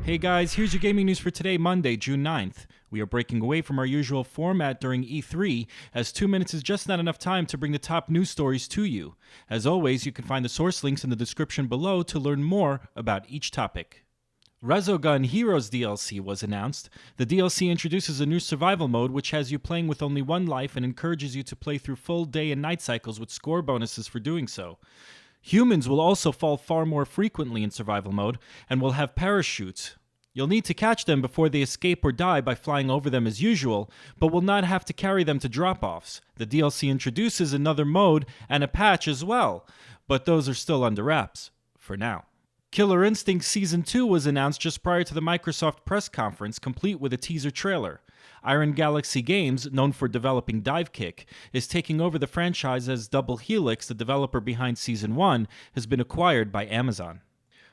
Hey guys, here's your gaming news for today, Monday, June 9th. We are breaking away from our usual format during E3, as 2 minutes is just not enough time to bring the top news stories to you. As always, you can find the source links in the description below to learn more about each topic. Resogun Heroes DLC was announced. The DLC introduces a new survival mode which has you playing with only one life and encourages you to play through full day and night cycles with score bonuses for doing so. Humans will also fall far more frequently in survival mode and will have parachutes. You'll need to catch them before they escape or die by flying over them as usual, but will not have to carry them to drop-offs. The DLC introduces another mode and a patch as well, but those are still under wraps, for now. Killer Instinct Season 2 was announced just prior to the Microsoft press conference, complete with a teaser trailer. Iron Galaxy Games, known for developing Divekick, is taking over the franchise as Double Helix, the developer behind Season 1, has been acquired by Amazon.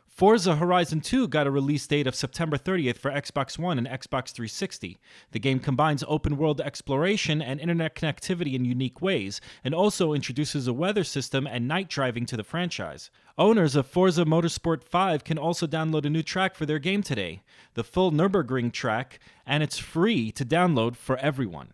Forza Horizon 2 got a release date of September 30th for Xbox One and Xbox 360. The game combines open-world exploration and internet connectivity in unique ways, and also introduces a weather system and night driving to the franchise. Owners of Forza Motorsport 5 can also download a new track for their game today, the full Nürburgring track, and it's free to download for everyone.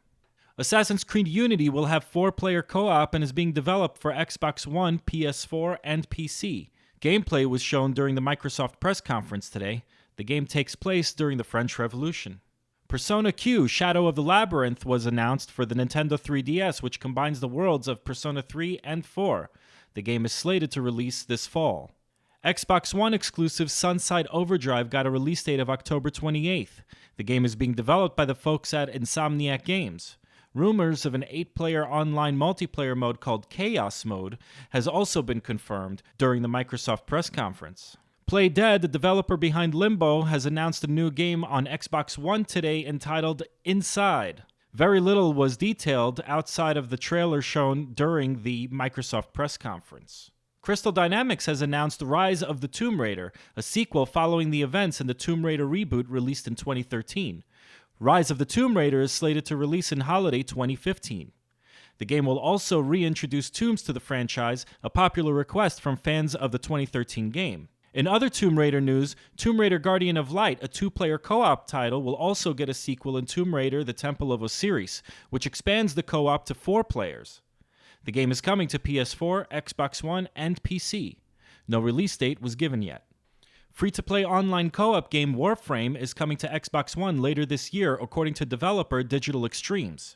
Assassin's Creed Unity will have 4-player co-op and is being developed for Xbox One, PS4, and PC. Gameplay was shown during the Microsoft press conference today. The game takes place during the French Revolution. Persona Q Shadow of the Labyrinth was announced for the Nintendo 3DS, which combines the worlds of Persona 3 and 4. The game is slated to release this fall. Xbox One exclusive Sunside Overdrive got a release date of October 28th. The game is being developed by the folks at Insomniac Games. Rumors of an 8-player online multiplayer mode called Chaos Mode has also been confirmed during the Microsoft press conference. Playdead, the developer behind Limbo, has announced a new game on Xbox One today entitled Inside. Very little was detailed outside of the trailer shown during the Microsoft press conference. Crystal Dynamics has announced Rise of the Tomb Raider, a sequel following the events in the Tomb Raider reboot released in 2013. Rise of the Tomb Raider is slated to release in holiday 2015. The game will also reintroduce tombs to the franchise, a popular request from fans of the 2013 game. In other Tomb Raider news, Tomb Raider Guardian of Light, a 2-player co-op title, will also get a sequel in Tomb Raider The Temple of Osiris, which expands the co-op to 4 players. The game is coming to PS4, Xbox One, and PC. No release date was given yet. Free-to-play online co-op game Warframe is coming to Xbox One later this year, according to developer Digital Extremes.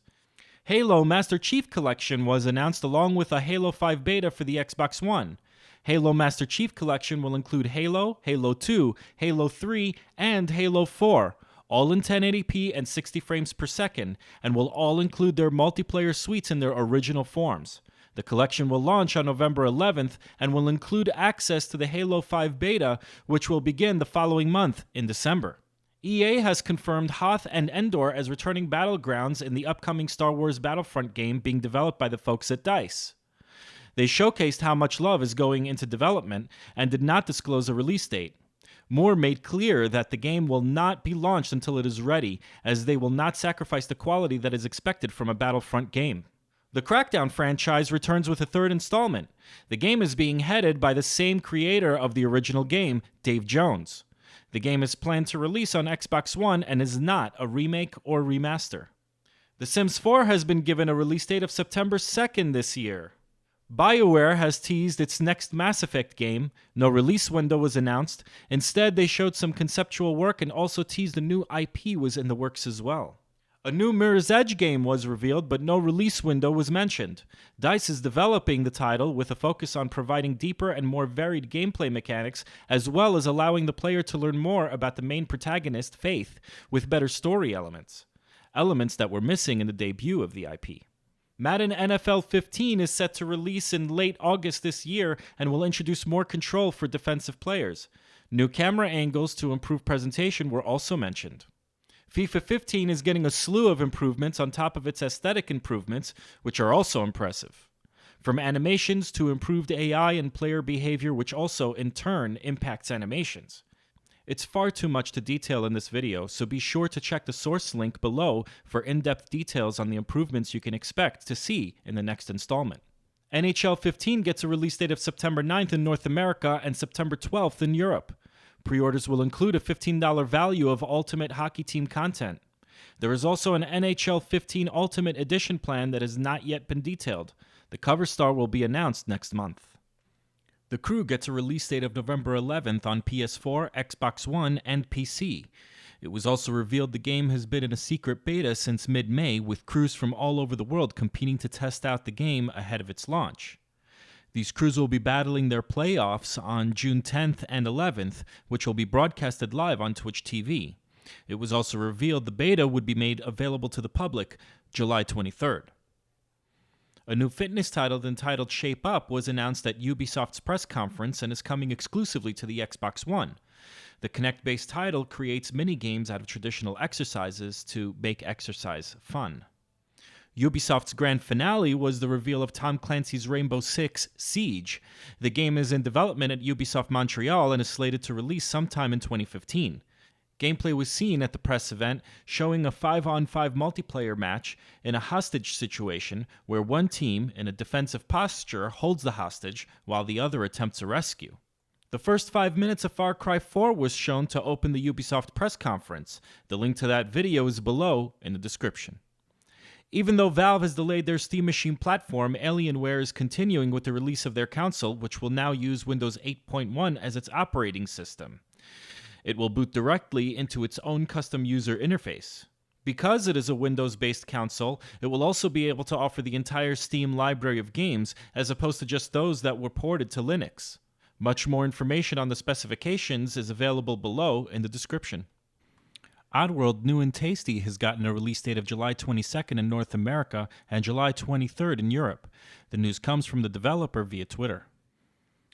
Halo Master Chief Collection was announced along with a Halo 5 beta for the Xbox One. Halo Master Chief Collection will include Halo, Halo 2, Halo 3, and Halo 4, all in 1080p and 60 frames per second, and will all include their multiplayer suites in their original forms. The collection will launch on November 11th and will include access to the Halo 5 beta, which will begin the following month in December. EA has confirmed Hoth and Endor as returning battlegrounds in the upcoming Star Wars Battlefront game being developed by the folks at DICE. They showcased how much love is going into development and did not disclose a release date. Moore made clear that the game will not be launched until it is ready, as they will not sacrifice the quality that is expected from a Battlefront game. The Crackdown franchise returns with a 3rd installment. The game is being headed by the same creator of the original game, Dave Jones. The game is planned to release on Xbox One and is not a remake or remaster. The Sims 4 has been given a release date of September 2nd this year. BioWare has teased its next Mass Effect game. No release window was announced. Instead, they showed some conceptual work and also teased a new IP was in the works as well. A new Mirror's Edge game was revealed, but no release window was mentioned. DICE is developing the title with a focus on providing deeper and more varied gameplay mechanics, as well as allowing the player to learn more about the main protagonist, Faith, with better story elements that were missing in the debut of the IP. Madden NFL 15 is set to release in late August this year and will introduce more control for defensive players. New camera angles to improve presentation were also mentioned. FIFA 15 is getting a slew of improvements on top of its aesthetic improvements, which are also impressive. From animations to improved AI and player behavior, which also, in turn, impacts animations. It's far too much to detail in this video, so be sure to check the source link below for in-depth details on the improvements you can expect to see in the next installment. NHL 15 gets a release date of September 9th in North America and September 12th in Europe. Pre-orders will include a $15 value of Ultimate Hockey Team content. There is also an NHL 15 Ultimate Edition plan that has not yet been detailed. The cover star will be announced next month. The Crew gets a release date of November 11th on PS4, Xbox One, and PC. It was also revealed the game has been in a secret beta since mid-May, with crews from all over the world competing to test out the game ahead of its launch. These crews will be battling their playoffs on June 10th and 11th, which will be broadcasted live on Twitch TV. It was also revealed the beta would be made available to the public July 23rd. A new fitness title entitled Shape Up was announced at Ubisoft's press conference and is coming exclusively to the Xbox One. The Kinect-based title creates mini-games out of traditional exercises to make exercise fun. Ubisoft's grand finale was the reveal of Tom Clancy's Rainbow Six Siege. The game is in development at Ubisoft Montreal and is slated to release sometime in 2015. Gameplay was seen at the press event showing a 5-on-5 multiplayer match in a hostage situation where one team, in a defensive posture, holds the hostage while the other attempts a rescue. The first 5 minutes of Far Cry 4 was shown to open the Ubisoft press conference. The link to that video is below in the description. Even though Valve has delayed their Steam Machine platform, Alienware is continuing with the release of their console, which will now use Windows 8.1 as its operating system. It will boot directly into its own custom user interface. Because it is a Windows-based console, it will also be able to offer the entire Steam library of games, as opposed to just those that were ported to Linux. Much more information on the specifications is available below in the description. Oddworld New and Tasty has gotten a release date of July 22nd in North America and July 23rd in Europe. The news comes from the developer via Twitter.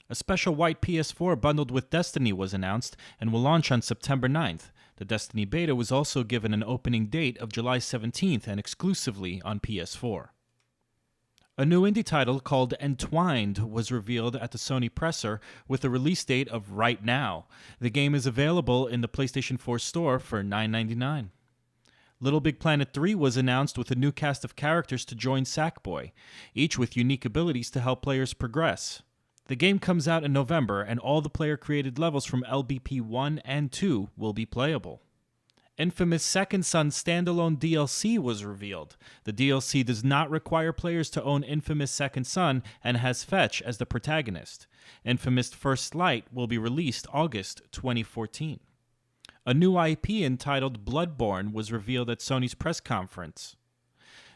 A special white PS4 bundled with Destiny was announced and will launch on September 9th. The Destiny beta was also given an opening date of July 17th and exclusively on PS4. A new indie title called Entwined was revealed at the Sony presser with a release date of right now. The game is available in the PlayStation 4 store for $9.99. Little Big Planet 3 was announced with a new cast of characters to join Sackboy, each with unique abilities to help players progress. The game comes out in November, and all the player-created levels from LBP 1 and 2 will be playable. Infamous Second Son standalone DLC was revealed. The DLC does not require players to own Infamous Second Son and has Fetch as the protagonist. Infamous First Light will be released August 2014. A new IP entitled Bloodborne was revealed at Sony's press conference.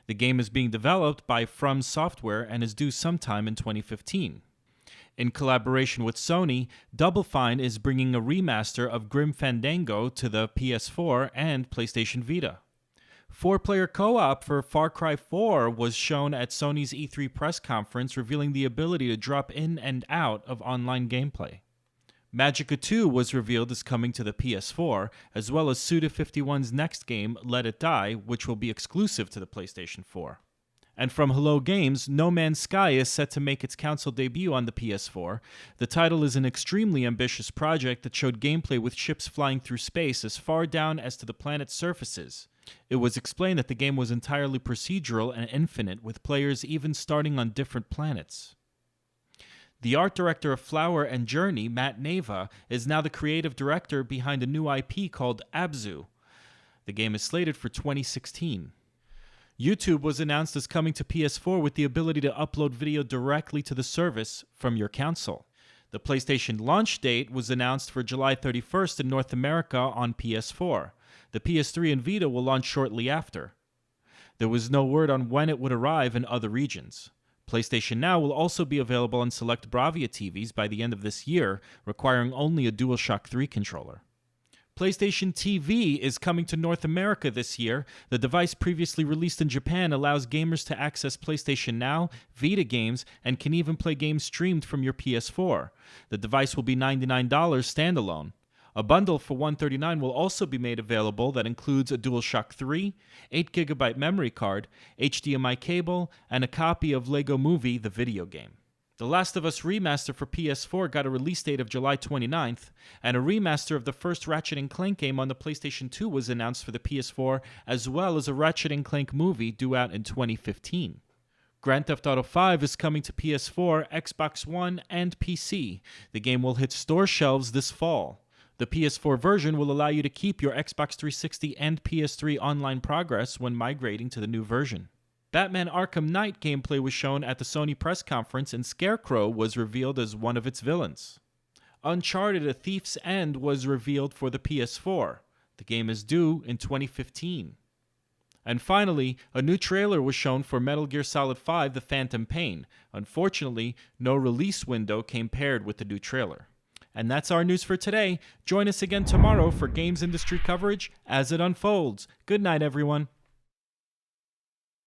The game is being developed by From Software and is due sometime in 2015. In collaboration with Sony, Double Fine is bringing a remaster of Grim Fandango to the PS4 and PlayStation Vita. 4-player co-op for Far Cry 4 was shown at Sony's E3 press conference, revealing the ability to drop in and out of online gameplay. Magicka 2 was revealed as coming to the PS4, as well as Suda51's next game, Let It Die, which will be exclusive to the PlayStation 4. And from Hello Games, No Man's Sky is set to make its console debut on the PS4. The title is an extremely ambitious project that showed gameplay with ships flying through space as far down as to the planet's surfaces. It was explained that the game was entirely procedural and infinite, with players even starting on different planets. The art director of Flower and Journey, Matt Nava, is now the creative director behind a new IP called Abzu. The game is slated for 2016. YouTube was announced as coming to PS4 with the ability to upload video directly to the service from your console. The PlayStation launch date was announced for July 31st in North America on PS4. The PS3 and Vita will launch shortly after. There was no word on when it would arrive in other regions. PlayStation Now will also be available on select Bravia TVs by the end of this year, requiring only a DualShock 3 controller. PlayStation TV is coming to North America this year. The device previously released in Japan allows gamers to access PlayStation Now, Vita games, and can even play games streamed from your PS4. The device will be $99 standalone. A bundle for $139 will also be made available that includes a DualShock 3, 8GB memory card, HDMI cable, and a copy of Lego Movie: The Video Game. The Last of Us remaster for PS4 got a release date of July 29th, and a remaster of the first Ratchet & Clank game on the PlayStation 2 was announced for the PS4, as well as a Ratchet & Clank movie due out in 2015. Grand Theft Auto V is coming to PS4, Xbox One, and PC. The game will hit store shelves this fall. The PS4 version will allow you to keep your Xbox 360 and PS3 online progress when migrating to the new version. Batman Arkham Knight gameplay was shown at the Sony press conference, and Scarecrow was revealed as one of its villains. Uncharted: A Thief's End was revealed for the PS4. The game is due in 2015. And finally, a new trailer was shown for Metal Gear Solid 5: The Phantom Pain. Unfortunately, no release window came paired with the new trailer. And that's our news for today. Join us again tomorrow for games industry coverage as it unfolds. Good night, everyone.